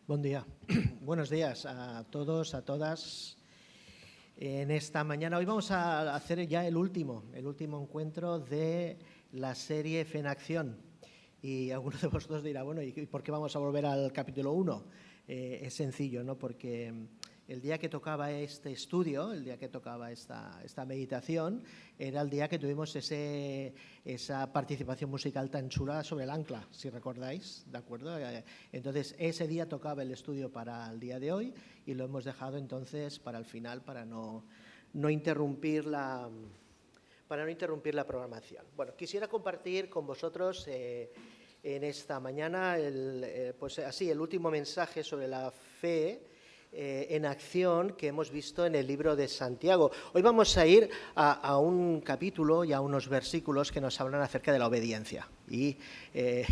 Buen día. Buenos días a todos, a todas. En esta mañana, hoy vamos a hacer ya el último encuentro de la serie Fe en Acción. Y algunos de vosotros dirá, bueno, ¿y por qué vamos a volver al capítulo 1? Es sencillo, ¿no? Porque el día que tocaba este estudio, el día que tocaba esta meditación, era el día que tuvimos esa participación musical tan chula sobre el ancla, si recordáis, ¿de acuerdo? Entonces, ese día tocaba el estudio para el día de hoy y lo hemos dejado entonces para el final, para no interrumpir la programación. Bueno, quisiera compartir con vosotros en esta mañana pues así, el último mensaje sobre la fe en acción que hemos visto en el libro de Santiago. Hoy vamos a ir a un capítulo y a unos versículos que nos hablan acerca de la obediencia. Y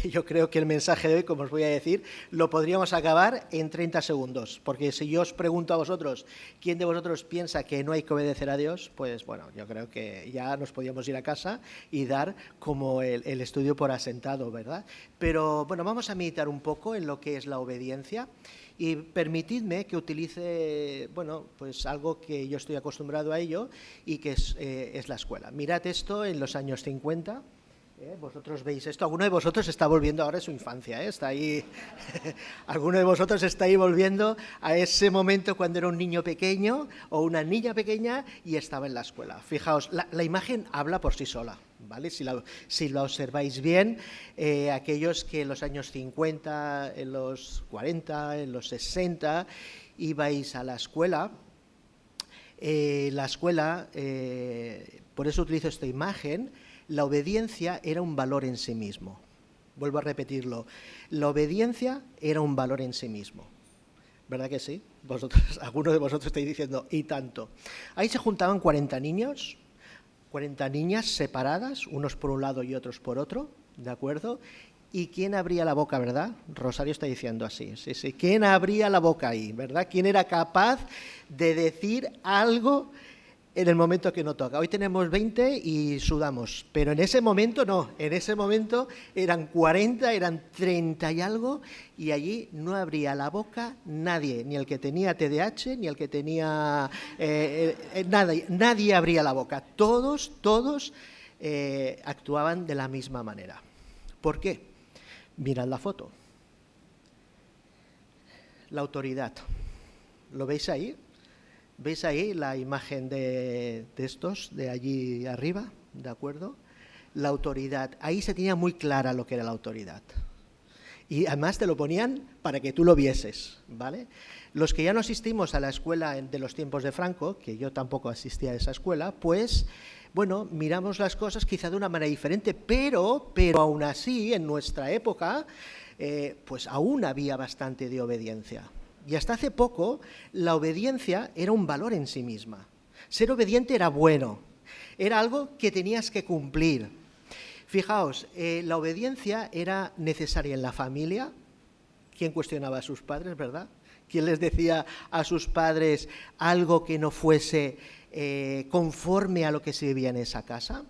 yo creo que el mensaje de hoy, como os voy a decir, lo podríamos acabar en 30 segundos. Porque si yo os pregunto a vosotros, ¿quién de vosotros piensa que no hay que obedecer a Dios? Pues bueno, yo creo que ya nos podíamos ir a casa y dar como el estudio por asentado, ¿verdad? Pero bueno, vamos a meditar un poco en lo que es la obediencia. Y permitidme que utilice, bueno, pues algo que yo estoy acostumbrado a ello y que es la escuela. Mirad esto en los años 50. Vosotros veis esto, alguno de vosotros está volviendo ahora a su infancia, está ahí, alguno de vosotros está ahí volviendo a ese momento cuando era un niño pequeño o una niña pequeña y estaba en la escuela. Fijaos, la imagen habla por sí sola, ¿vale? Si la observáis bien, aquellos que en los años 50, en los 40, en los 60 ibais a la escuela, por eso utilizo esta imagen. La obediencia era un valor en sí mismo. Vuelvo a repetirlo. La obediencia era un valor en sí mismo. ¿Verdad que sí? Algunos de vosotros estáis diciendo, y tanto. Ahí se juntaban 40 niños, 40 niñas separadas, unos por un lado y otros por otro, ¿de acuerdo? ¿Y quién abría la boca, verdad? Rosario está diciendo así, sí. ¿Quién abría la boca ahí, verdad? ¿Quién era capaz de decir algo en el momento que no toca? Hoy tenemos 20 y sudamos, pero en ese momento no, en ese momento eran 40, eran 30 y algo, y allí no abría la boca nadie, ni el que tenía TDAH, ni el que tenía... nadie abría la boca, todos actuaban de la misma manera. ¿Por qué? Mirad la foto. La autoridad. ¿Lo veis ahí? ¿Veis ahí la imagen de estos, de allí arriba? ¿De acuerdo? La autoridad. Ahí se tenía muy clara lo que era la autoridad. Y además te lo ponían para que tú lo vieses, ¿vale? Los que ya no asistimos a la escuela de los tiempos de Franco, que yo tampoco asistía a esa escuela, pues, bueno, miramos las cosas quizá de una manera diferente, pero aún así, en nuestra época, pues aún había bastante de obediencia. Y hasta hace poco, la obediencia era un valor en sí misma. Ser obediente era bueno, era algo que tenías que cumplir. Fijaos, la obediencia era necesaria en la familia. ¿Quién cuestionaba a sus padres, verdad? ¿Quién les decía a sus padres algo que no fuese conforme a lo que se vivía en esa casa?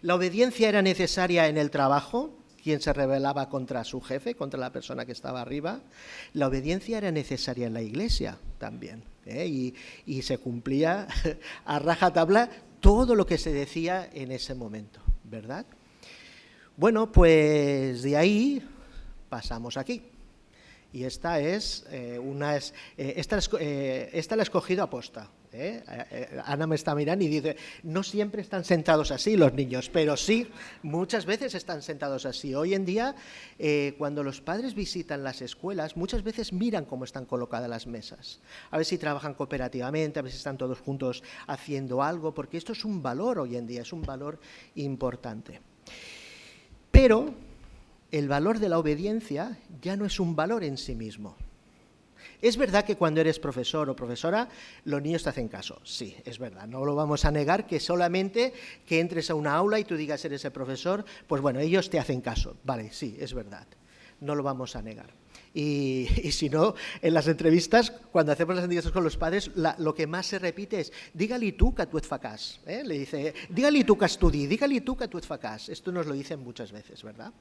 La obediencia era necesaria en el trabajo. ¿Quién se rebelaba contra su jefe, contra la persona que estaba arriba? La obediencia era necesaria en la iglesia también, y se cumplía a rajatabla todo lo que se decía en ese momento, ¿verdad? Bueno, pues de ahí pasamos aquí. Y esta la he escogido aposta. Ana me está mirando y dice, no siempre están sentados así los niños, pero sí, muchas veces están sentados así. Hoy en día, cuando los padres visitan las escuelas, muchas veces miran cómo están colocadas las mesas, a ver si trabajan cooperativamente, a ver si están todos juntos haciendo algo, porque esto es un valor hoy en día, es un valor importante. Pero el valor de la obediencia ya no es un valor en sí mismo. Es verdad que cuando eres profesor o profesora, los niños te hacen caso. Sí, es verdad. No lo vamos a negar que solamente que entres a una aula y tú digas eres el profesor, pues bueno, ellos te hacen caso. Vale, sí, es verdad. No lo vamos a negar. Y si no, en las entrevistas, cuando hacemos las entrevistas con los padres, lo que más se repite es digue-li tu que tu et fa cas. Le dice, digue-li tu que estudi, digue-li tu que tu et fa cas. Esto nos lo dicen muchas veces, ¿verdad?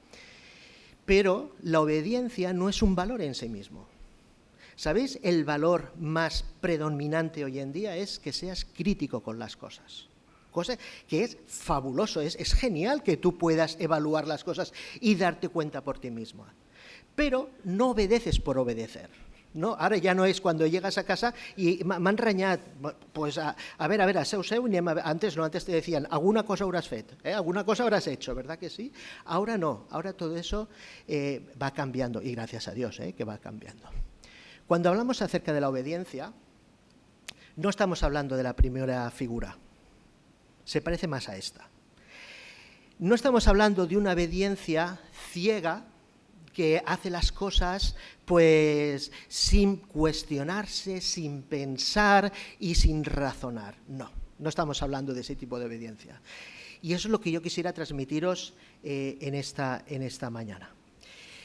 Pero la obediencia no es un valor en sí mismo. ¿Sabéis? El valor más predominante hoy en día es que seas crítico con las cosas. Cosa que es fabuloso, es genial que tú puedas evaluar las cosas y darte cuenta por ti mismo. Pero no obedeces por obedecer. No? Ara ja no és quan llegas a casa y m'han renyat, pues a ver, seu, antes te decían, alguna cosa habrás fet, alguna cosa habrás hecho, ¿verdad que sí? Ahora no, ahora todo eso va cambiando, y gracias a Dios que va cambiando. Cuando hablamos acerca de la obediencia, no estamos hablando de la primera figura, se parece más a esta. No estamos hablando de una obediencia ciega que hace las cosas pues sin cuestionarse, sin pensar y sin razonar. No estamos hablando de ese tipo de obediencia. Y eso es lo que yo quisiera transmitiros en esta mañana.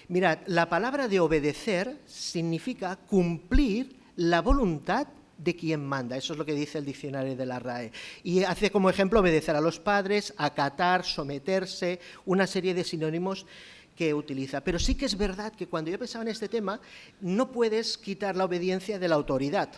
Mirad, la palabra de obedecer significa cumplir la voluntad de quien manda. Eso es lo que dice el diccionario de la RAE. Y hace como ejemplo obedecer a los padres, acatar, someterse, una serie de sinónimos que utiliza. Pero sí que es verdad que cuando yo pensaba en este tema, no puedes quitar la obediencia de la autoridad.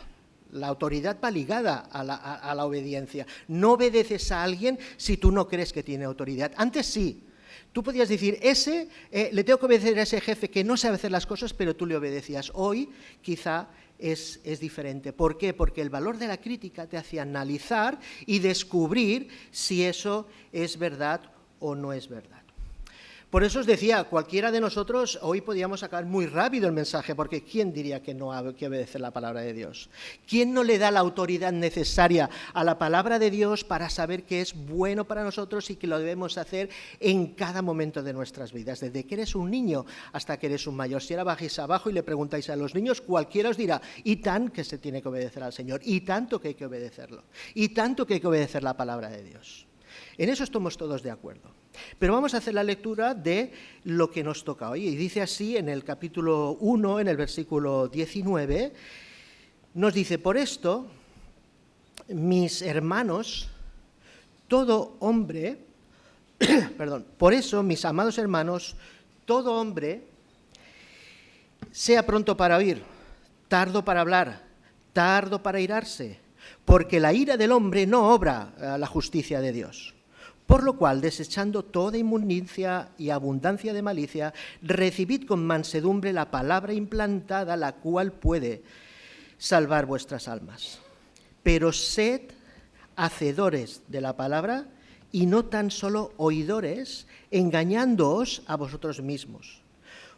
La autoridad va ligada a la obediencia. No obedeces a alguien si tú no crees que tiene autoridad. Antes sí. Tú podías decir, le tengo que obedecer a ese jefe que no sabe hacer las cosas, pero tú le obedecías. Hoy quizá es diferente. ¿Por qué? Porque el valor de la crítica te hace analizar y descubrir si eso es verdad o no es verdad. Por eso os decía, cualquiera de nosotros hoy podíamos sacar muy rápido el mensaje, porque ¿quién diría que no hay que obedecer la palabra de Dios? ¿Quién no le da la autoridad necesaria a la palabra de Dios para saber que es bueno para nosotros y que lo debemos hacer en cada momento de nuestras vidas? Desde que eres un niño hasta que eres un mayor. Si ahora bajáis abajo y le preguntáis a los niños, cualquiera os dirá, y tan que se tiene que obedecer al Señor, y tanto que hay que obedecerlo, y tanto que hay que obedecer la palabra de Dios. En eso estamos todos de acuerdo. Pero vamos a hacer la lectura de lo que nos toca hoy. Y dice así en el capítulo 1, en el versículo 19, nos dice, por esto, mis hermanos, todo hombre, por eso, mis amados hermanos, todo hombre, sea pronto para oír, tardo para hablar, tardo para irarse, porque la ira del hombre no obra la justicia de Dios. Por lo cual, desechando toda inmundicia y abundancia de malicia, recibid con mansedumbre la palabra implantada, la cual puede salvar vuestras almas. Pero sed hacedores de la palabra y no tan solo oidores, engañándoos a vosotros mismos.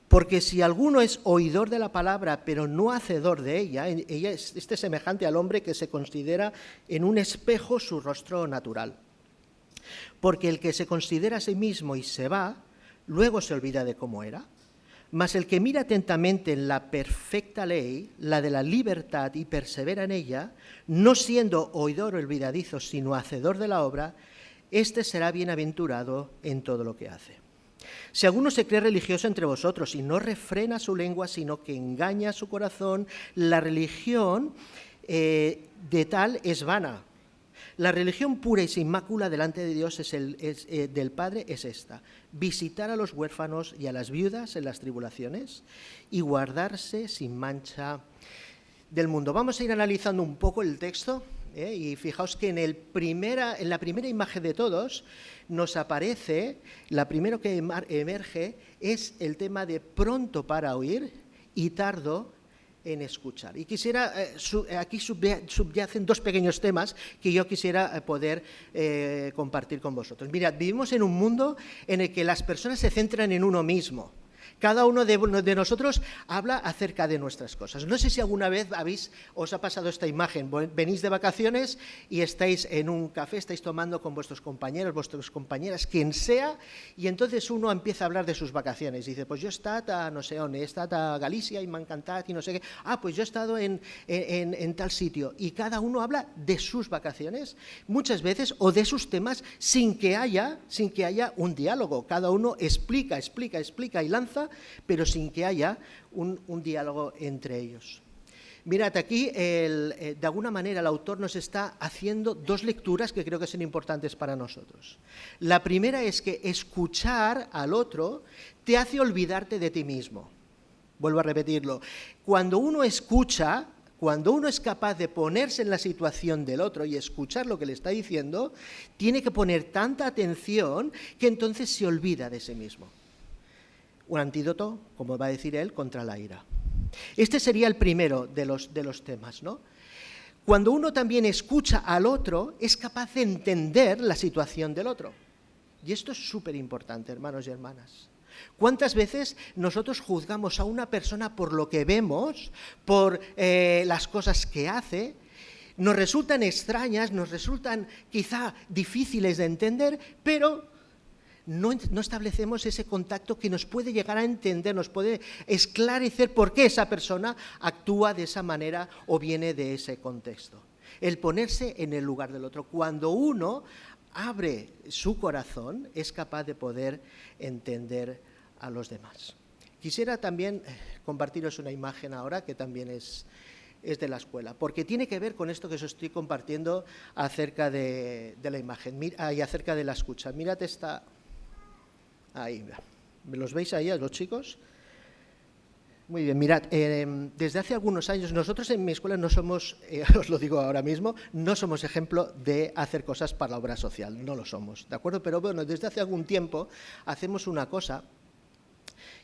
Porque si alguno es oidor de la palabra, pero no hacedor de ella, es semejante al hombre que se considera en un espejo su rostro natural. Porque el que se considera a sí mismo y se va, luego se olvida de cómo era. Mas el que mira atentamente en la perfecta ley, la de la libertad, y persevera en ella, no siendo oidor olvidadizo, sino hacedor de la obra, éste será bienaventurado en todo lo que hace. Si alguno se cree religioso entre vosotros y no refrena su lengua, sino que engaña su corazón, la religión de tal es vana. La religión pura y sin mácula delante de Dios del Padre es esta: visitar a los huérfanos y a las viudas en las tribulaciones y guardarse sin mancha del mundo. Vamos a ir analizando un poco el texto y fijaos que en la primera imagen de todos nos aparece, la primera que emerge es el tema de pronto para oír y tardo en escuchar. Y quisiera, aquí subyacen dos pequeños temas que yo quisiera poder compartir con vosotros. Mirad, vivimos en un mundo en el que las personas se centran en uno mismo. Cada uno de nosotros habla acerca de nuestras cosas. No sé si alguna vez os ha pasado esta imagen. Venís de vacaciones y estáis en un café, estáis tomando con vuestros compañeros, vuestras compañeras, quien sea, y entonces uno empieza a hablar de sus vacaciones. Dice, pues yo he estado a no sé dónde, he estado a Galicia y me ha encantado y no sé qué. Pues yo he estado en tal sitio. Y cada uno habla de sus vacaciones, muchas veces, o de sus temas, sin que haya un diálogo. Cada uno explica y lanza, pero sin que haya un diálogo entre ellos. Mirad, aquí de alguna manera el autor nos está haciendo dos lecturas que creo que son importantes para nosotros. La primera es que escuchar al otro te hace olvidarte de ti mismo. Vuelvo a repetirlo. Cuando uno escucha, cuando uno es capaz de ponerse en la situación del otro y escuchar lo que le está diciendo, tiene que poner tanta atención que entonces se olvida de sí mismo. Un antídoto, como va a decir él, contra la ira. Este sería el primero de los temas, ¿no? Cuando uno también escucha al otro, es capaz de entender la situación del otro. Y esto es súper importante, hermanos y hermanas. ¿Cuántas veces nosotros juzgamos a una persona por lo que vemos, por las cosas que hace? Nos resultan extrañas, nos resultan quizá difíciles de entender, pero no establecemos ese contacto que nos puede llegar a entender, nos puede esclarecer por qué esa persona actúa de esa manera o viene de ese contexto. El ponerse en el lugar del otro. Cuando uno abre su corazón, es capaz de poder entender a los demás. Quisiera también compartiros una imagen ahora que también es de la escuela, porque tiene que ver con esto que os estoy compartiendo acerca de la imagen y acerca de la escucha. Mirad esta... Ahí, ¿los veis ahí a los chicos? Muy bien, mirad, desde hace algunos años, nosotros en mi escuela no somos, os lo digo ahora mismo, no somos ejemplo de hacer cosas para la obra social, no lo somos, ¿de acuerdo? Pero bueno, desde hace algún tiempo hacemos una cosa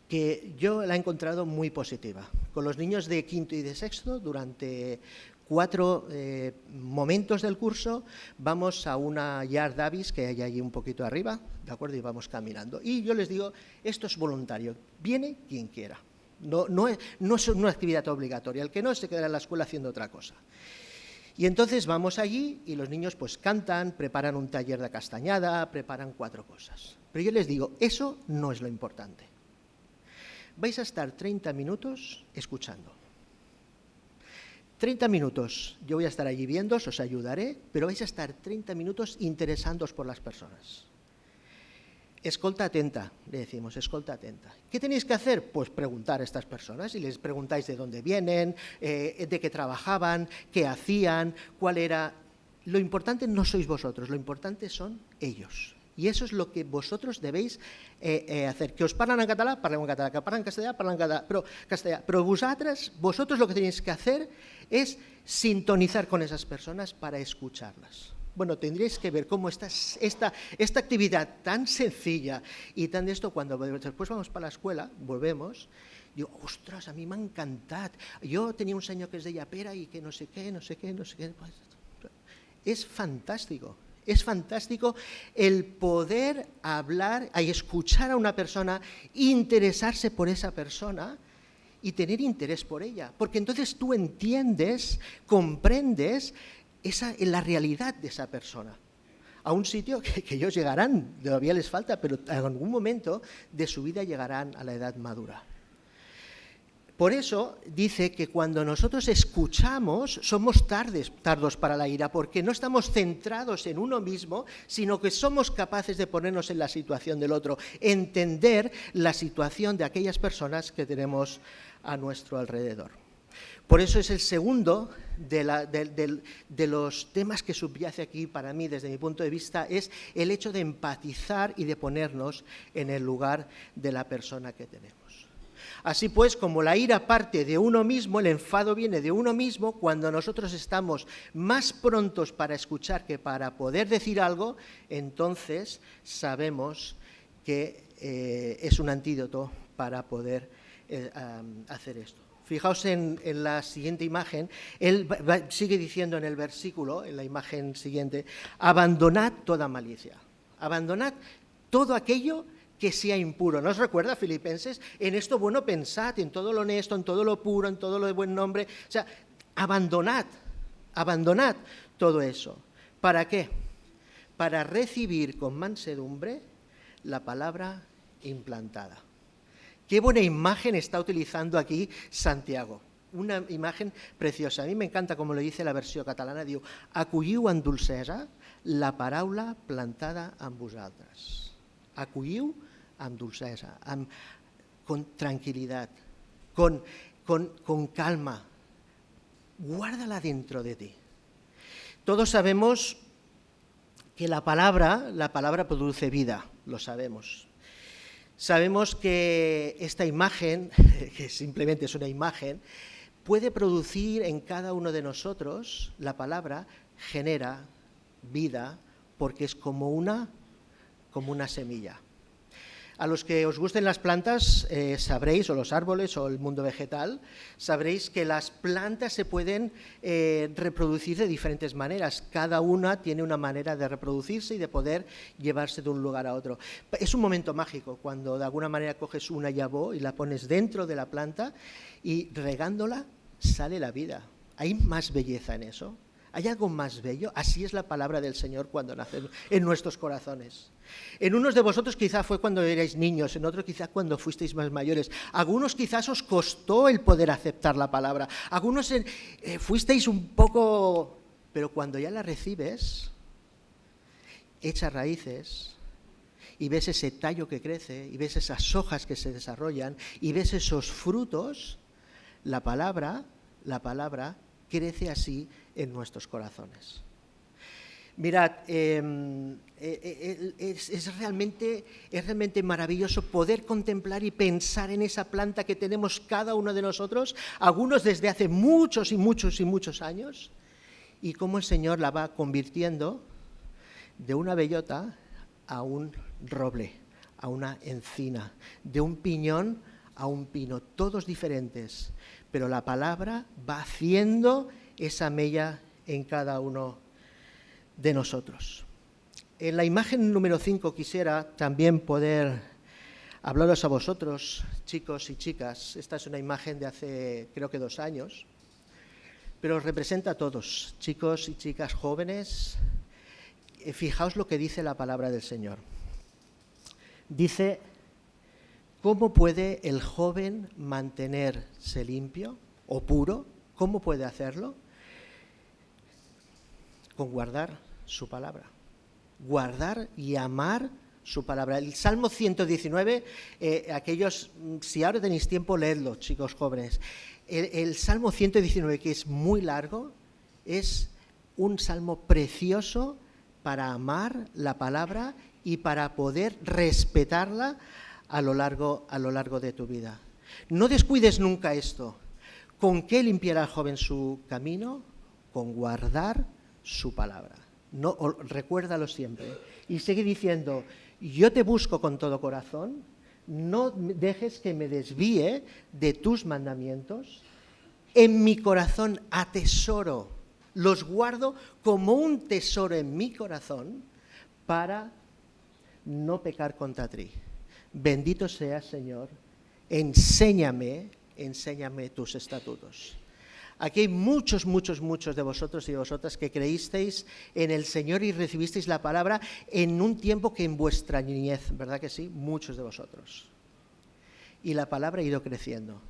que yo la he encontrado muy positiva. Con los niños de quinto y de sexto, durante 4 momentos del curso, vamos a una Yard Davis que hay allí un poquito arriba, ¿de acuerdo? Y vamos caminando. Y yo les digo, esto es voluntario, viene quien quiera. No es una actividad obligatoria, el que no se quedará en la escuela haciendo otra cosa. Y entonces vamos allí y los niños pues cantan, preparan un taller de castañada, preparan 4 cosas. Pero yo les digo, eso no es lo importante. Vais a estar 30 minutos escuchando. 30 minutos, yo voy a estar allí viéndoos, os ayudaré, pero vais a estar 30 minutos interesándoos por las personas. Escolta atenta, le decimos, escolta atenta. ¿Qué tenéis que hacer? Pues preguntar a estas personas y les preguntáis de dónde vienen, de qué trabajaban, qué hacían, cuál era... Lo importante no sois vosotros, lo importante son ellos. Y eso es lo que vosotros debéis hacer. Que os parlen en català, parleu en català. Que parlen en castellà, parlen en castellà. Pero vosotros lo que tenéis que hacer es sintonizar con esas personas para escucharlas. Bueno, tendréis que ver cómo esta actividad tan sencilla y tan de esto, cuando después vamos para la escuela, volvemos, digo, ostras, a mí m'ha encantat. Jo tenia un senyor que es deia Pere i que no sé què. Es fantástico. Es fantástico el poder hablar y escuchar a una persona, interesarse por esa persona y tener interés por ella. Porque entonces tú entiendes, comprendes la realidad de esa persona. A un sitio que ellos llegarán, todavía les falta, pero en algún momento de su vida llegarán a la edad madura. Por eso dice que cuando nosotros escuchamos somos tardos para la ira, porque no estamos centrados en uno mismo, sino que somos capaces de ponernos en la situación del otro, entender la situación de aquellas personas que tenemos a nuestro alrededor. Por eso es el segundo de los temas que subyace aquí para mí, desde mi punto de vista, es el hecho de empatizar y de ponernos en el lugar de la persona que tenemos. Así pues, como la ira parte de uno mismo, el enfado viene de uno mismo, cuando nosotros estamos más prontos para escuchar que para poder decir algo, entonces sabemos que es un antídoto para poder hacer esto. Fijaos en la siguiente imagen, él sigue diciendo en el versículo, en la imagen siguiente, abandonad toda malicia, abandonad todo aquello que sea impuro. ¿No os recuerda, Filipenses? En esto bueno pensad, en todo lo honesto, en todo lo puro, en todo lo de buen nombre. O sea, abandonad todo eso. ¿Para qué? Para recibir con mansedumbre la palabra implantada. Qué buena imagen está utilizando aquí Santiago. Una imagen preciosa. A mí me encanta como lo dice la versión catalana. Diu, acolliu amb dolcesa la paraula plantada amb vosaltres. Acolliu amb dolcesa, con tranquilidad, con calma. Guárdala dentro de ti. Todos sabemos que la palabra produce vida, lo sabemos. Sabemos que esta imagen, que simplemente es una imagen, puede producir en cada uno de nosotros, la palabra genera vida, porque es como una semilla. A los que os gusten las plantas, sabréis, o los árboles, o el mundo vegetal, sabréis que las plantas se pueden reproducir de diferentes maneras. Cada una tiene una manera de reproducirse y de poder llevarse de un lugar a otro. Es un momento mágico, cuando de alguna manera coges una yabó y la pones dentro de la planta y regándola sale la vida. ¿Hay más belleza en eso? ¿Hay algo más bello? Así es la palabra del Señor cuando nace en nuestros corazones. En unos de vosotros quizá fue cuando erais niños, en otros quizá cuando fuisteis más mayores. Algunos quizás os costó el poder aceptar la palabra. Algunos fuisteis un poco... Pero cuando ya la recibes, echa raíces y ves ese tallo que crece y ves esas hojas que se desarrollan y ves esos frutos, la palabra crece así en nuestros corazones. Mirad, es realmente maravilloso poder contemplar y pensar en esa planta que tenemos cada uno de nosotros, algunos desde hace muchos y muchos y muchos años, y cómo el Señor la va convirtiendo de una bellota a un roble, a una encina, de un piñón a un pino, todos diferentes, pero la palabra va haciendo esa mella en cada uno de nosotros. En la imagen número 5 quisiera también poder hablaros a vosotros, chicos y chicas. Esta es una imagen de hace, creo que 2 años, pero os representa a todos, chicos y chicas jóvenes. Fijaos lo que dice la palabra del Señor. Dice: ¿cómo puede el joven mantenerse limpio o puro? ¿Cómo puede hacerlo? Con guardar su palabra. Guardar y amar su palabra. El Salmo 119, aquellos, si ahora tenéis tiempo, leedlo, chicos jóvenes. El Salmo 119, que es muy largo, es un salmo precioso para amar la palabra y para poder respetarla a lo largo de tu vida. No descuides nunca esto. ¿Con qué limpiará el joven su camino? Con guardar su palabra. No, recuérdalo siempre. Y sigue diciendo: yo te busco con todo corazón, no dejes que me desvíe de tus mandamientos. En mi corazón atesoro, los guardo como un tesoro en mi corazón para no pecar contra ti. Bendito seas, Señor, enséñame tus estatutos. Aquí hay muchos de vosotros y de vosotras que creísteis en el Señor y recibisteis la palabra en un tiempo que en vuestra niñez, ¿verdad que sí? Muchos de vosotros. Y la palabra ha ido creciendo.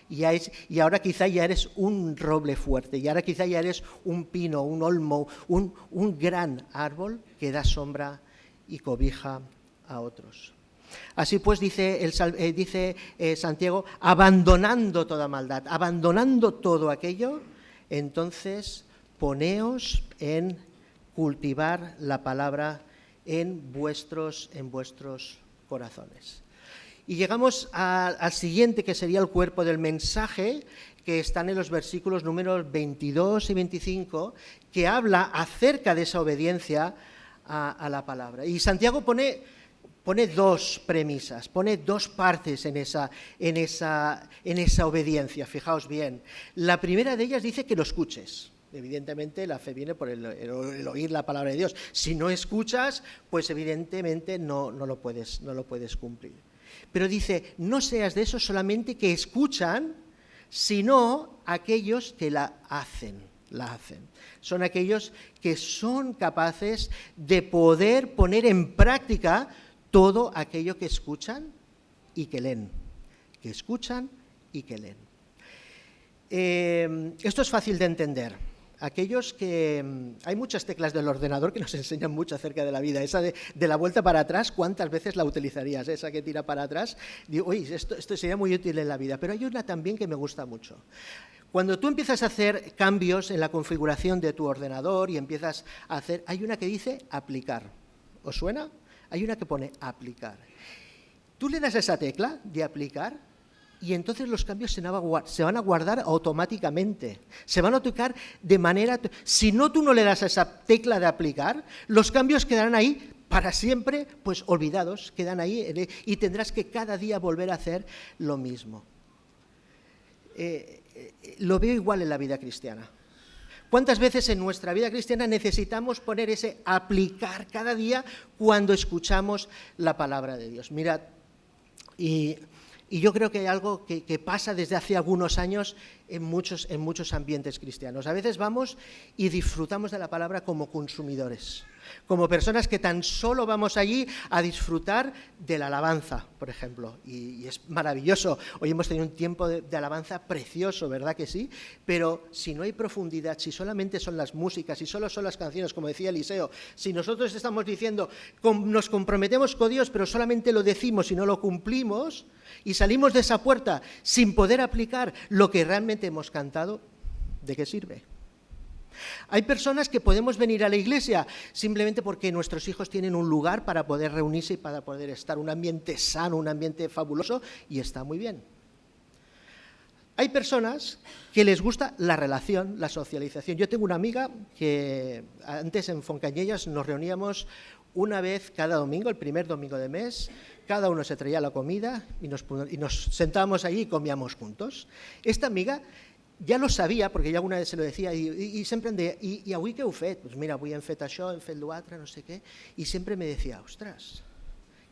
Y ahora quizá ya eres un roble fuerte, y ahora quizá ya eres un pino, un olmo, un gran árbol que da sombra y cobija a otros. Así pues, dice Santiago, abandonando toda maldad, abandonando todo aquello, entonces poneos en cultivar la palabra en vuestros corazones. Y llegamos al siguiente, que sería el cuerpo del mensaje, que están en los versículos números 22 y 25, que habla acerca de esa obediencia a la palabra. Y Santiago pone 2 premisas, pone 2 partes en esa obediencia, fijaos bien. La primera de ellas dice que lo escuches. Evidentemente la fe viene por el oír la palabra de Dios. Si no escuchas, pues evidentemente no lo puedes cumplir. Pero dice, no seas de esos solamente que escuchan, sino aquellos que la hacen. Son aquellos que son capaces de poder poner en práctica todo aquello que escuchan y que leen. Que escuchan y que leen. Esto es fácil de entender. Aquellos que... Hay muchas teclas del ordenador que nos enseñan mucho acerca de la vida. Esa de la vuelta para atrás, ¿cuántas veces la utilizarías? Esa que tira para atrás. Digo, uy, esto sería muy útil en la vida. Pero hay una también que me gusta mucho. Cuando tú empiezas a hacer cambios en la configuración de tu ordenador y empiezas a hacer... Hay una que dice aplicar. ¿Os suena? Hay una que pone aplicar. Tú le das a esa tecla de aplicar y entonces los cambios se van a guardar automáticamente, se van a tocar de manera... Si no, tú no le das a esa tecla de aplicar, los cambios quedarán ahí para siempre, pues olvidados, quedan ahí y tendrás que cada día volver a hacer lo mismo. Lo veo igual en la vida cristiana. ¿Cuántas veces en nuestra vida cristiana necesitamos poner ese aplicar cada día cuando escuchamos la palabra de Dios? Mirad, y yo creo que hay algo que pasa desde hace algunos años en muchos ambientes cristianos. A veces vamos y disfrutamos de la palabra como consumidores, como personas que tan solo vamos allí a disfrutar de la alabanza, por ejemplo, y es maravilloso. Hoy hemos tenido un tiempo de alabanza precioso, ¿verdad que sí? Pero si no hay profundidad, si solamente son las músicas, si solo son las canciones, como decía Eliseo, si nosotros estamos diciendo, nos comprometemos con Dios, pero solamente lo decimos y no lo cumplimos, y salimos de esa puerta sin poder aplicar lo que realmente hemos cantado, ¿de qué sirve? Hay personas que podemos venir a la iglesia simplemente porque nuestros hijos tienen un lugar para poder reunirse y para poder estar, un ambiente sano, un ambiente fabuloso, y está muy bien. Hay personas que les gusta la relación, la socialización. Yo tengo una amiga que antes en Foncañellas nos reuníamos una vez cada domingo, el primer domingo de mes, cada uno se traía la comida y nos sentábamos allí y comíamos juntos. Esta amiga ja lo sabia, perquè ja alguna vegada se lo decía, i sempre em deia, i avui què heu fet? Pues mira, avui hem fet això, hem fet l'altre, no sé què, i sempre me decía, ostras,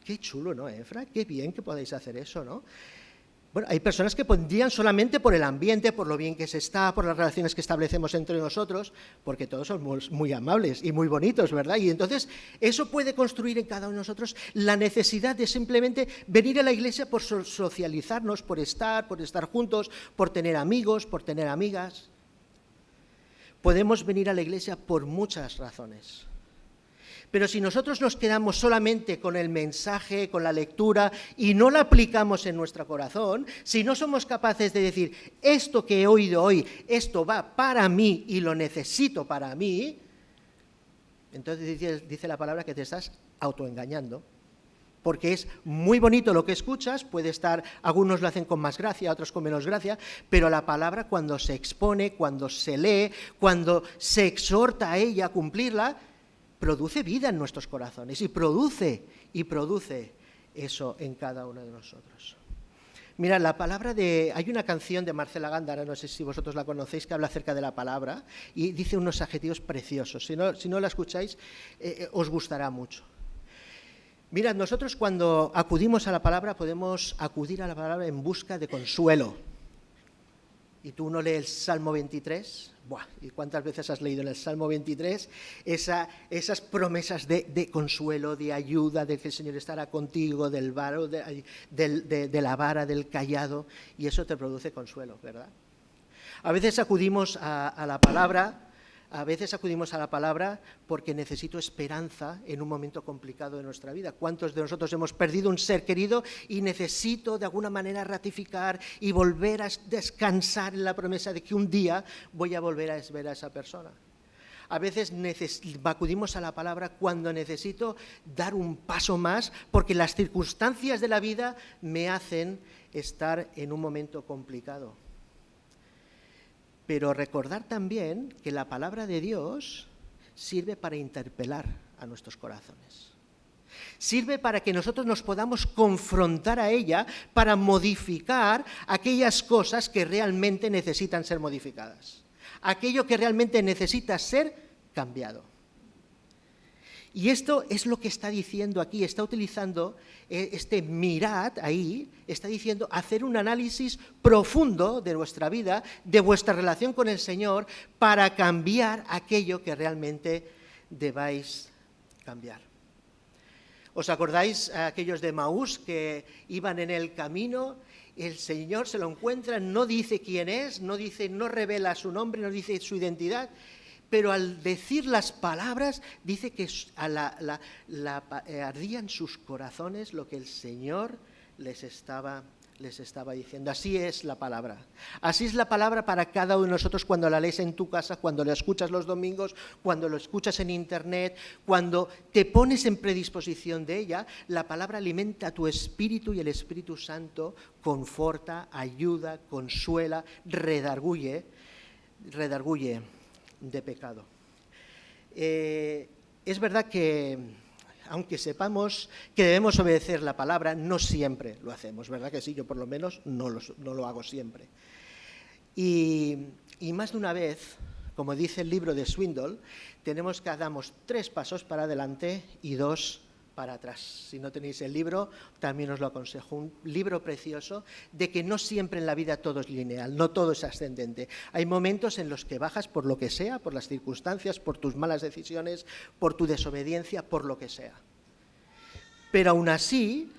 qué chulo, ¿no, Efra? Qué bien que podéis hacer eso, ¿no? Bueno, hay personas que pondrían solamente por el ambiente, por lo bien que se está, por las relaciones que establecemos entre nosotros, porque todos somos muy amables y muy bonitos, ¿verdad? Y entonces eso puede construir en cada uno de nosotros la necesidad de simplemente venir a la iglesia por socializarnos, por estar juntos, por tener amigos, por tener amigas. Podemos venir a la iglesia por muchas razones. Pero si nosotros nos quedamos solamente con el mensaje, con la lectura, y no la aplicamos en nuestro corazón, si no somos capaces de decir, esto que he oído hoy, esto va para mí y lo necesito para mí, entonces dice la palabra que te estás autoengañando. Porque es muy bonito lo que escuchas, puede estar, algunos lo hacen con más gracia, otros con menos gracia, pero la palabra cuando se expone, cuando se lee, cuando se exhorta a ella a cumplirla, produce vida en nuestros corazones y produce eso en cada uno de nosotros. Mira, la palabra hay una canción de Marcela Gándara, no sé si vosotros la conocéis, que habla acerca de la palabra y dice unos adjetivos preciosos. Si no la escucháis, os gustará mucho. Mirad, nosotros cuando acudimos a la palabra podemos acudir a la palabra en busca de consuelo. Y tú no lees el Salmo 23, ¡buah! ¿Y cuántas veces has leído en el Salmo 23 esas promesas de consuelo, de ayuda, de que el Señor estará contigo, de la vara, del cayado, y eso te produce consuelo, ¿verdad? A veces acudimos a la palabra. A veces acudimos a la palabra porque necesito esperanza en un momento complicado de nuestra vida. ¿Cuántos de nosotros hemos perdido un ser querido y necesito de alguna manera ratificar y volver a descansar en la promesa de que un día voy a volver a ver a esa persona? A veces acudimos a la palabra cuando necesito dar un paso más porque las circunstancias de la vida me hacen estar en un momento complicado. Pero recordar también que la palabra de Dios sirve para interpelar a nuestros corazones. Sirve para que nosotros nos podamos confrontar a ella para modificar aquellas cosas que realmente necesitan ser modificadas. Aquello que realmente necesita ser cambiado. Y esto es lo que está diciendo aquí, está utilizando este mirad ahí, está diciendo hacer un análisis profundo de nuestra vida, de vuestra relación con el Señor, para cambiar aquello que realmente debáis cambiar. ¿Os acordáis aquellos de Maús que iban en el camino? El Señor se lo encuentra, no dice quién es, no revela su nombre, no dice su identidad, pero al decir las palabras dice que ardía en sus corazones lo que el Señor les estaba les estaba diciendo. Así es la palabra. Así es la palabra para cada uno de nosotros cuando la lees en tu casa, cuando la escuchas los domingos, cuando lo escuchas en internet, cuando te pones en predisposición de ella. La palabra alimenta tu espíritu y el Espíritu Santo conforta, ayuda, consuela, redarguye de pecado. Es verdad que aunque sepamos que debemos obedecer la palabra, no siempre lo hacemos, ¿verdad que sí? Yo por lo menos no lo hago siempre. Y más de una vez, como dice el libro de Swindoll, tenemos que damos 3 pasos para adelante y 2 para atrás. Si no tenéis el libro, también os lo aconsejo. Un libro precioso de que no siempre en la vida todo es lineal, no todo es ascendente. Hay momentos en los que bajas por lo que sea, por las circunstancias, por tus malas decisiones, por tu desobediencia, por lo que sea. Pero aún así,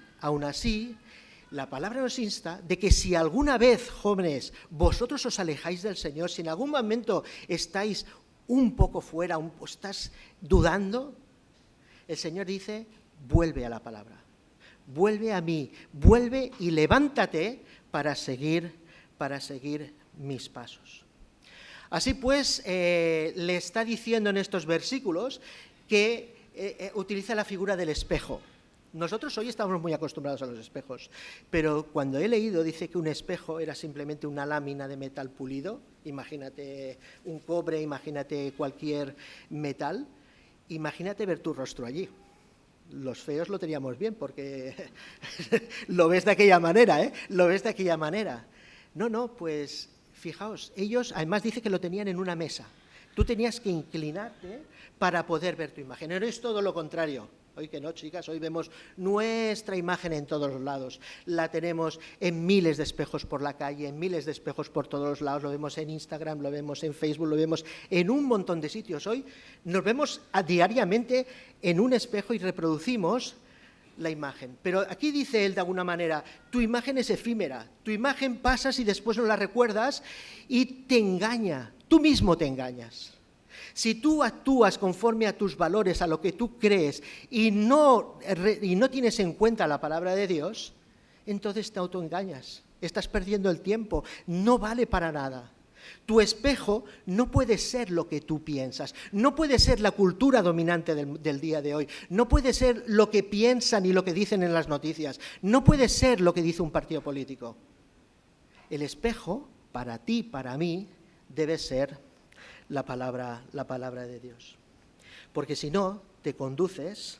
la palabra nos insta de que si alguna vez, jóvenes, vosotros os alejáis del Señor, si en algún momento estáis un poco fuera, estás dudando, el Señor dice: vuelve a la palabra, vuelve a mí, vuelve y levántate para seguir mis pasos. Así pues, le está diciendo en estos versículos que utiliza la figura del espejo. Nosotros hoy estamos muy acostumbrados a los espejos, pero cuando he leído dice que un espejo era simplemente una lámina de metal pulido. Imagínate un cobre, imagínate cualquier metal. Imagínate ver tu rostro allí. Los feos lo teníamos bien porque lo ves de aquella manera, ¿eh? Lo ves de aquella manera. No, pues fijaos, ellos además dice que lo tenían en una mesa. Tú tenías que inclinarte para poder ver tu imagen. No es todo lo contrario. Hoy que no, chicas, hoy vemos nuestra imagen en todos los lados. La tenemos en miles de espejos por la calle, en miles de espejos por todos los lados. Lo vemos en Instagram, lo vemos en Facebook, lo vemos en un montón de sitios. Hoy nos vemos diariamente en un espejo y reproducimos la imagen. Pero aquí dice él de alguna manera: tu imagen es efímera, tu imagen pasas y después no la recuerdas y te engaña, tú mismo te engañas. Si tú actúas conforme a tus valores, a lo que tú crees, y no tienes en cuenta la palabra de Dios, entonces te autoengañas, estás perdiendo el tiempo, no vale para nada. Tu espejo no puede ser lo que tú piensas, no puede ser la cultura dominante del día de hoy, no puede ser lo que piensan y lo que dicen en las noticias, no puede ser lo que dice un partido político. El espejo, para ti, para mí, debe ser la palabra de Dios, porque si no, te conduces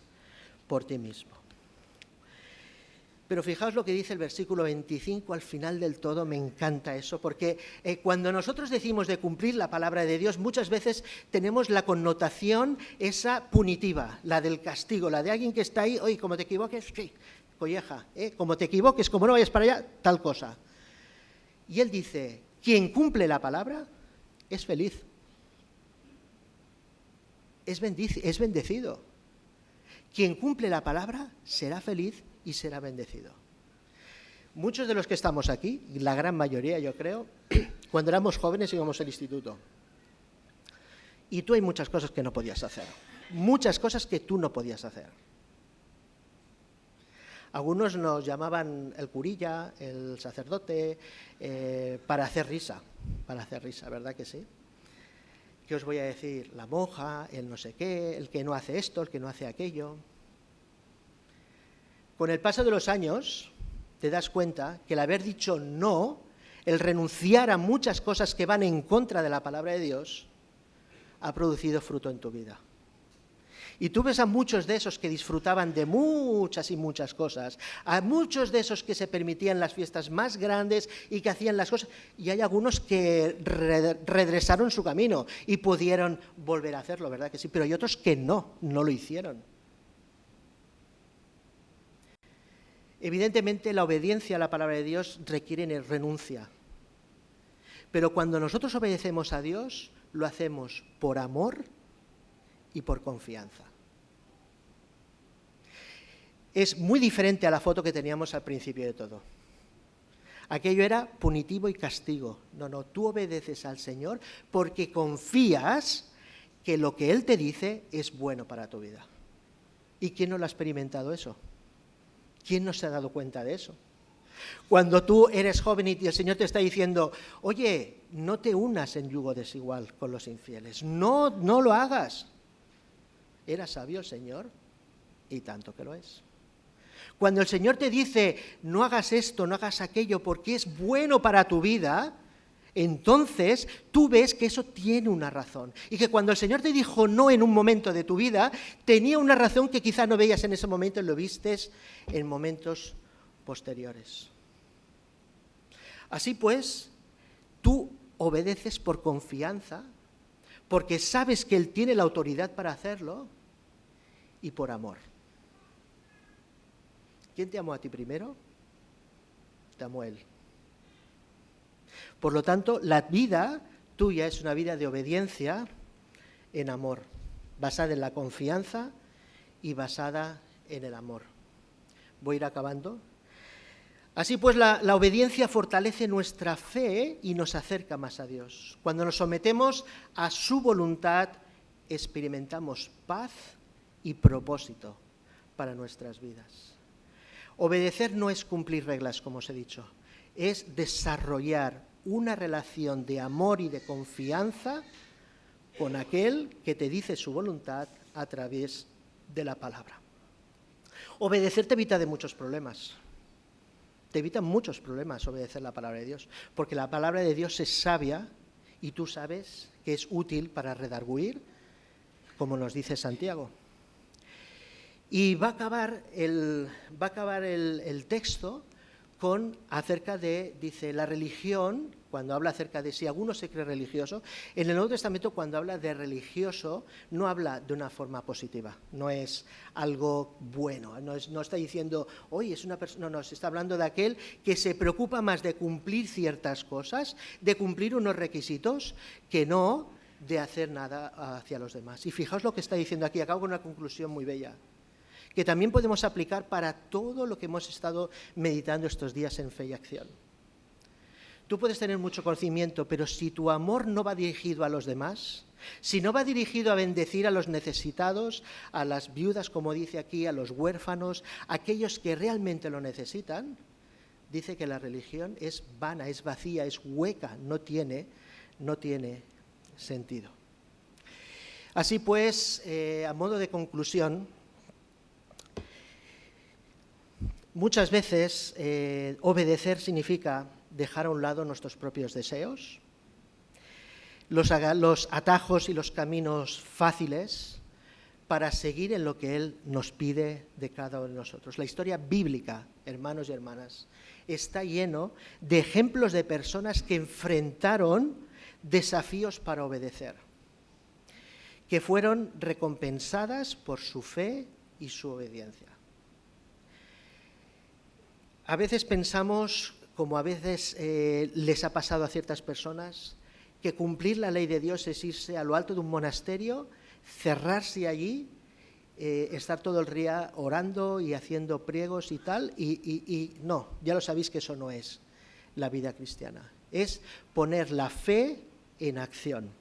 por ti mismo. Pero fijaos lo que dice el versículo 25 al final del todo. Me encanta eso, porque cuando nosotros decimos de cumplir la palabra de Dios, muchas veces tenemos la connotación esa punitiva, la del castigo, la de alguien que está ahí: oye, como te equivoques, sí, colleja, como te equivoques, como no vayas para allá, tal cosa. Y él dice: quien cumple la palabra es feliz. Es bendecido. Quien cumple la palabra será feliz y será bendecido. Muchos de los que estamos aquí, la gran mayoría yo creo, cuando éramos jóvenes íbamos al instituto. Y tú hay muchas cosas que no podías hacer. Muchas cosas que tú no podías hacer. Algunos nos llamaban el curilla, el sacerdote, para hacer risa, ¿verdad que sí? ¿Qué os voy a decir? La monja, el no sé qué, el que no hace esto, el que no hace aquello. Con el paso de los años te das cuenta que el haber dicho no, el renunciar a muchas cosas que van en contra de la palabra de Dios, ha producido fruto en tu vida. Y tú ves a muchos de esos que disfrutaban de muchas y muchas cosas, a muchos de esos que se permitían las fiestas más grandes y que hacían las cosas, y hay algunos que redresaron su camino y pudieron volver a hacerlo, ¿verdad que sí? Pero hay otros que no lo hicieron. Evidentemente, la obediencia a la palabra de Dios requiere renuncia. Pero cuando nosotros obedecemos a Dios, lo hacemos por amor y por confianza. Es muy diferente a la foto que teníamos al principio de todo. Aquello era punitivo y castigo. No, tú obedeces al Señor porque confías que lo que Él te dice es bueno para tu vida. ¿Y quién no lo ha experimentado eso? ¿Quién no se ha dado cuenta de eso? Cuando tú eres joven y el Señor te está diciendo, oye, no te unas en yugo desigual con los infieles, no lo hagas. ¿Era sabio el Señor? Y tanto que lo es. Cuando el Señor te dice, no hagas esto, no hagas aquello, porque es bueno para tu vida, entonces tú ves que eso tiene una razón. Y que cuando el Señor te dijo no en un momento de tu vida, tenía una razón que quizá no veías en ese momento y lo vistes en momentos posteriores. Así pues, tú obedeces por confianza, porque sabes que Él tiene la autoridad para hacerlo, y por amor. ¿Quién te amó a ti primero? Te amó Él. Por lo tanto, la vida tuya es una vida de obediencia en amor, basada en la confianza y basada en el amor. Voy a ir acabando. Así pues, la obediencia fortalece nuestra fe y nos acerca más a Dios. Cuando nos sometemos a su voluntad, experimentamos paz y propósito para nuestras vidas. Obedecer no es cumplir reglas, como os he dicho, es desarrollar una relación de amor y de confianza con aquel que te dice su voluntad a través de la palabra. Obedecer te evita de muchos problemas. Te evita muchos problemas obedecer la palabra de Dios, porque la palabra de Dios es sabia y tú sabes que es útil para redarguir, como nos dice Santiago. Y va a acabar el texto con acerca de, dice, la religión, cuando habla acerca de si alguno se cree religioso, en el Nuevo Testamento cuando habla de religioso no habla de una forma positiva, no es algo bueno, no está diciendo, oye, es una persona, no, se está hablando de aquel que se preocupa más de cumplir ciertas cosas, de cumplir unos requisitos, que no de hacer nada hacia los demás. Y fijaos lo que está diciendo aquí, acabo con una conclusión muy bella, que también podemos aplicar para todo lo que hemos estado meditando estos días en Fe y Acción. Tú puedes tener mucho conocimiento, pero si tu amor no va dirigido a los demás, si no va dirigido a bendecir a los necesitados, a las viudas, como dice aquí, a los huérfanos, a aquellos que realmente lo necesitan, dice que la religión es vana, es vacía, es hueca, no tiene sentido. Así pues, a modo de conclusión, muchas veces obedecer significa dejar a un lado nuestros propios deseos, los atajos y los caminos fáciles para seguir en lo que Él nos pide de cada uno de nosotros. La historia bíblica, hermanos y hermanas, está lleno de ejemplos de personas que enfrentaron desafíos para obedecer, que fueron recompensadas por su fe y su obediencia. A veces pensamos, como a veces les ha pasado a ciertas personas, que cumplir la ley de Dios es irse a lo alto de un monasterio, cerrarse allí, estar todo el día orando y haciendo priegos y tal, y no, ya lo sabéis que eso no es la vida cristiana. Es poner la fe en acción.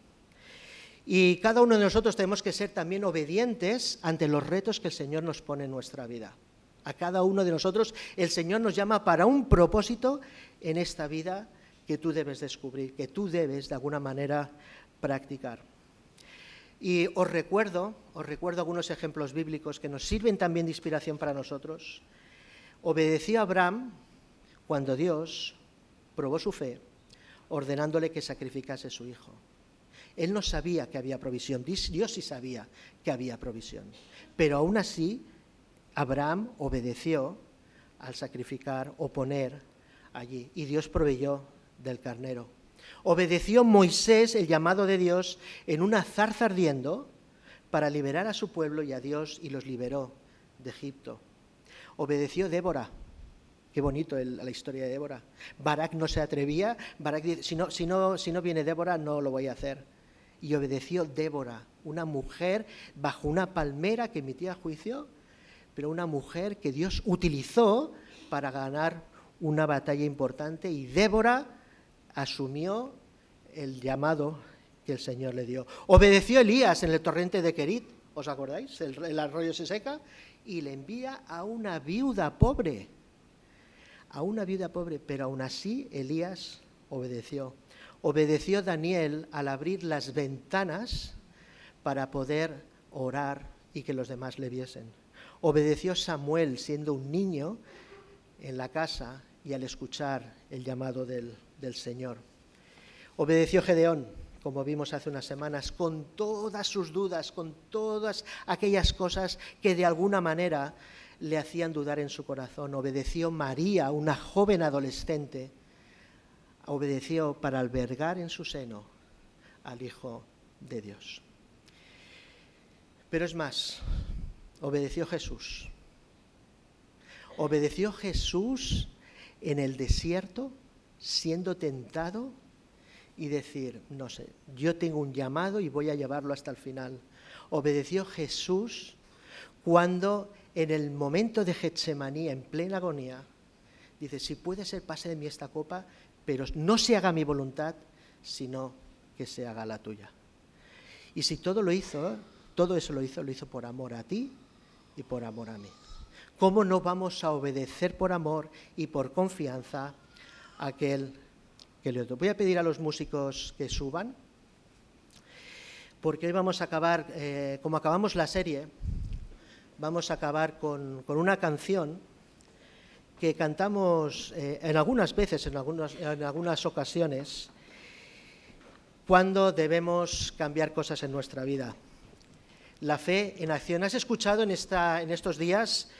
Y cada uno de nosotros tenemos que ser también obedientes ante los retos que el Señor nos pone en nuestra vida. A cada uno de nosotros el Señor nos llama para un propósito en esta vida que tú debes descubrir, que tú debes de alguna manera practicar. Y os recuerdo algunos ejemplos bíblicos que nos sirven también de inspiración para nosotros. Obedeció a Abraham cuando Dios probó su fe, ordenándole que sacrificase a su hijo. Él no sabía que había provisión, Dios sí sabía que había provisión, pero aún así Abraham obedeció al sacrificar o poner allí, y Dios proveyó del carnero. Obedeció Moisés el llamado de Dios en una zarza ardiendo para liberar a su pueblo y a Dios, y los liberó de Egipto. Obedeció Débora. Qué bonito la historia de Débora. Barak no se atrevía, Barak dice, si no viene Débora no lo voy a hacer. Y obedeció Débora, una mujer bajo una palmera que emitía juicio, pero una mujer que Dios utilizó para ganar una batalla importante, y Débora asumió el llamado que el Señor le dio. Obedeció Elías en el torrente de Querit, ¿os acordáis? El arroyo se seca y le envía a una viuda pobre a una viuda pobre, pero aún así Elías obedeció. Obedeció Daniel al abrir las ventanas para poder orar y que los demás le viesen. Obedeció Samuel siendo un niño en la casa y al escuchar el llamado del Señor. Obedeció Gedeón, como vimos hace unas semanas, con todas sus dudas, con todas aquellas cosas que de alguna manera le hacían dudar en su corazón. Obedeció María, una joven adolescente, obedeció para albergar en su seno al Hijo de Dios. Pero es más, obedeció Jesús. Obedeció Jesús en el desierto, siendo tentado y decir, no sé, yo tengo un llamado y voy a llevarlo hasta el final. Obedeció Jesús cuando en el momento de Getsemaní, en plena agonía, dice, si puede ser, pase de mí esta copa, pero no se haga mi voluntad, sino que se haga la tuya. Y si todo eso lo hizo por amor a ti y por amor a mí. ¿Cómo no vamos a obedecer por amor y por confianza a aquel que le otro? Voy a pedir a los músicos que suban, porque hoy vamos a acabar, como acabamos la serie, vamos a acabar con una canción que cantamos en algunas veces, en algunas ocasiones, cuando debemos cambiar cosas en nuestra vida. La fe en acción. ¿Has escuchado en estos días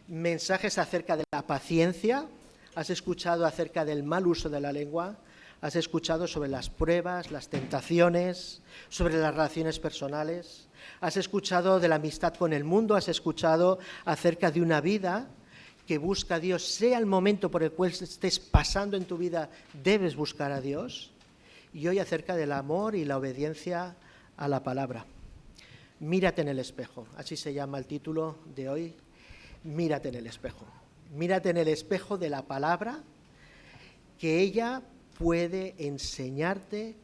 mensajes acerca de la paciencia? ¿Has escuchado acerca del mal uso de la lengua? ¿Has escuchado sobre las pruebas, las tentaciones, sobre las relaciones personales? ¿Has escuchado de la amistad con el mundo? ¿Has escuchado acerca de una vida que busca a Dios? Sea el momento por el cual estés pasando en tu vida, debes buscar a Dios. Y hoy acerca del amor y la obediencia a la palabra. Mírate en el espejo, así se llama el título de hoy. Mírate en el espejo. Mírate en el espejo de la palabra, que ella puede enseñarte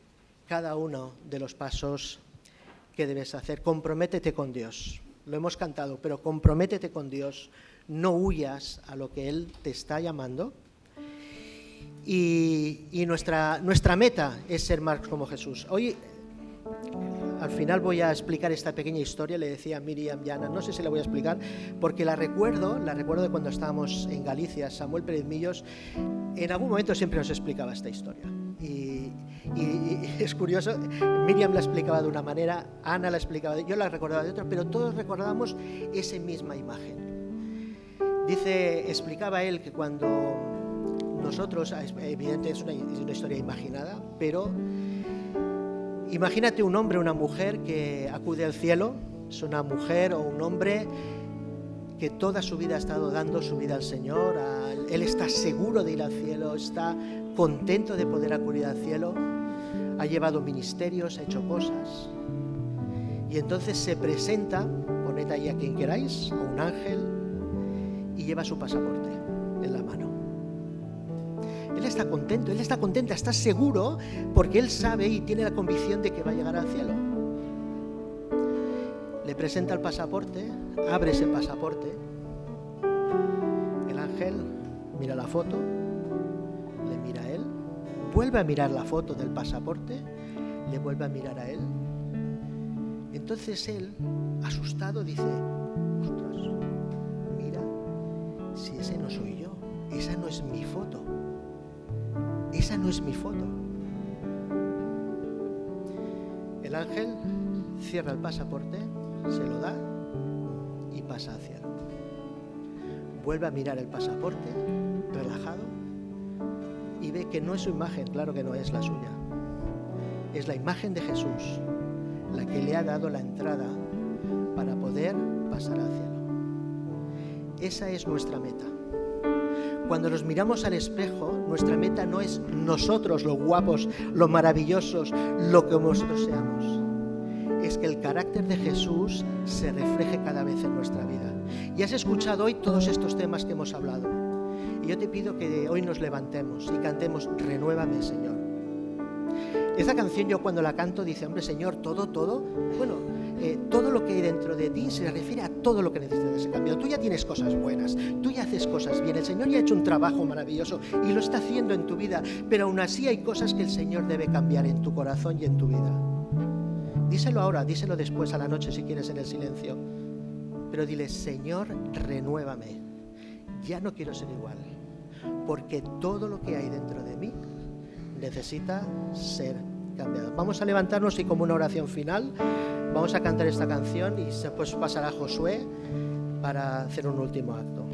cada uno de los pasos que debes hacer. Comprométete con Dios. Lo hemos cantado, pero comprométete con Dios. No huyas a lo que Él te está llamando. Y nuestra meta es ser más como Jesús. Hoy, al final voy a explicar esta pequeña historia, le decía a Miriam y Ana, no sé si la voy a explicar, porque la recuerdo de cuando estábamos en Galicia. Samuel Pérez Millos en algún momento siempre nos explicaba esta historia. Y es curioso, Miriam la explicaba de una manera, Ana la explicaba, yo la recordaba de otra, pero todos recordábamos esa misma imagen. Explicaba él que cuando nosotros, evidentemente es una historia imaginada, pero imagínate un hombre o una mujer que acude al cielo, es una mujer o un hombre que toda su vida ha estado dando su vida al Señor, él está seguro de ir al cielo, está contento de poder acudir al cielo, ha llevado ministerios, ha hecho cosas, y entonces se presenta, poned ahí a quien queráis, a un ángel, y lleva su pasaporte en la mano. Él está contento, él está contenta, está seguro, porque él sabe y tiene la convicción de que va a llegar al cielo. Le presenta el pasaporte, abre ese pasaporte, el ángel mira la foto, le mira a él, vuelve a mirar la foto del pasaporte, le vuelve a mirar a él. Entonces él, asustado, dice, ostras, mira, si ese no soy yo, esa no es mi foto. Esa no es mi foto. El ángel cierra el pasaporte, se lo da y pasa al cielo. Vuelve a mirar el pasaporte, relajado, y ve que no es su imagen, claro que no es la suya. Es la imagen de Jesús, la que le ha dado la entrada para poder pasar al cielo. Esa es nuestra meta. Cuando nos miramos al espejo, nuestra meta no es nosotros, los guapos, los maravillosos, lo que nosotros seamos. Es que el carácter de Jesús se refleje cada vez en nuestra vida. Y has escuchado hoy todos estos temas que hemos hablado. Y yo te pido que hoy nos levantemos y cantemos, renuévame, Señor. Esa canción yo cuando la canto dice, hombre, Señor, todo, bueno, todo lo que hay dentro de ti se refiere a todo lo que necesitas de ese cambio. Tú ya tienes cosas buenas, tú ya haces cosas bien, el Señor ya ha hecho un trabajo maravilloso y lo está haciendo en tu vida, pero aún así hay cosas que el Señor debe cambiar en tu corazón y en tu vida. Díselo ahora, díselo después a la noche si quieres en el silencio, pero dile, Señor, renuévame, ya no quiero ser igual, porque todo lo que hay dentro de mí necesita ser cambiado. Vamos a levantarnos y como una oración final vamos a cantar esta canción y después pasará Josué para hacer un último acto.